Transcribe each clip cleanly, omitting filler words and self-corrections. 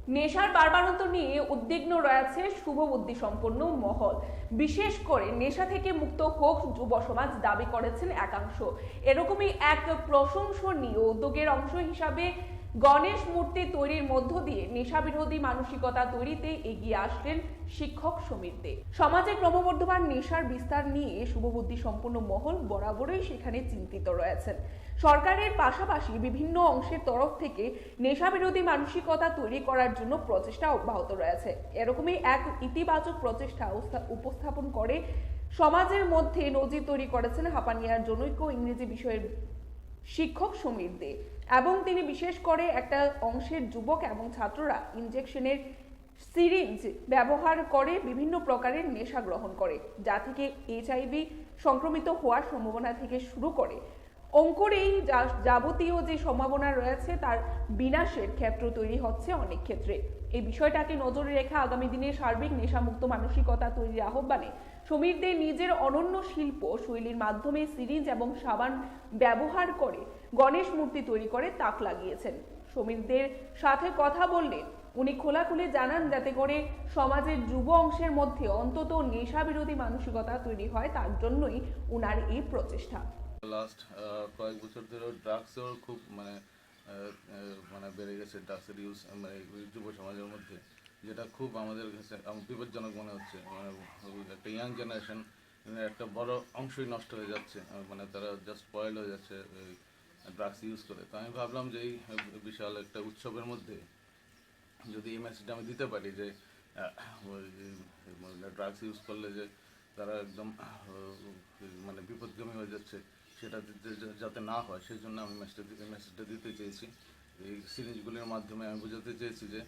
নেশার বাড়বাড়ন্ত নিয়ে উদ্বিগ্ন রয়েছে শুভবুদ্ধি সম্পন্ন মহল। বিশেষ করে নেশা থেকে মুক্ত হোক যুব সমাজ দাবি করেছেন একাংশ। এরকমই এক প্রশংসনীয় উদ্যোগের অংশ হিসাবে গণেশ মূর্তি তৈরির মধ্য দিয়ে নেশা বিরোধী মানসিকতা তৈরিতে এগিয়ে আসলেন শিক্ষক সমীর দে। সমাজে ক্রমবর্ধমান নেশার বিস্তার নিয়ে শুভবুদ্ধি সম্পন্ন মহল বরাবরই সেখানে চিন্তিত রয়েছেন। সরকারের পাশাপাশি বিভিন্ন অংশের তরফ থেকে নেশা বিরোধী মানসিকতা তৈরি করার জন্য প্রচেষ্টা অব্যাহত রয়েছে। এরকমই এক ইতিবাচক প্রচেষ্টা উপস্থাপন করে সমাজের মধ্যে নজির তৈরি করেছেন হাপানিয়ার জনৈক ইংরেজি বিষয়ের শিক্ষক সমীর দে। এবং তিনি বিশেষ করে একটা অংশের যুবক এবং ছাত্ররা ইনজেকশনের সিরিঞ্জ ব্যবহার করে বিভিন্ন প্রকারের নেশা গ্রহণ করে, যা থেকে এইচআইভি সংক্রমিত হওয়ার সম্ভাবনা থেকে শুরু করে অঙ্কুরেই যাবতীয় যে সম্ভাবনা রয়েছে তার বিনাশের ক্ষেত্র তৈরি হচ্ছে অনেক ক্ষেত্রে। এই বিষয়টাকে নজরে রেখে আগামী দিনে সার্বিক নেশামুক্ত মানসিকতা তৈরির আহ্বানে সমীর দে নিজের অনন্য শিল্প শৈলীর মাধ্যমে সিরিঞ্জ এবং সাবান ব্যবহার করে গণেশ মূর্তি তৈরি করে তাক লাগিয়েছেন। সমীরদের সাথে কথা বললে উনি খোলাখুলি জানান, যাতে করে সমাজের যুব অংশের মধ্যে অন্তত নেশা বিরোধী মানসিকতা তৈরি হয়, তার জন্যই উনার এই প্রচেষ্টা। লাস্ট কয়েক বছর ধরে ড্রাগসও খুব মানে বেড়ে গেছে, ড্রাগসের ইউজ মানে যুব সমাজের মধ্যে, যেটা খুব আমাদের কাছে বিপজ্জনক মনে হচ্ছে। মানে একটা ইয়াং জেনারেশন একটা বড় অংশই নষ্ট হয়ে যাচ্ছে, মানে তারা জাস্ট স্পয়েলড হয়ে যাচ্ছে ড্রাগস ইউজ করে। তো আমি ভাবলাম যে এই বিশাল একটা উৎসবের মধ্যে যদি এই মেসেজটা আমি দিতে পারি যে ড্রাগস ইউজ করলে যে তারা একদম মানে বিপদগামী হয়ে যাচ্ছে, সেটা যাতে না হয় সেই জন্য আমি মেসেজটা দিতে চেয়েছি। এই সিরিজগুলির মাধ্যমে আমি বোঝাতে চেয়েছি যে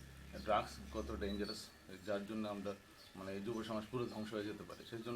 ড্রাগস কত ডেঞ্জারাস, যার জন্য আমরা মানে যুব সমাজ পুরো ধ্বংস হয়ে যেতে পারে। সেই জন্য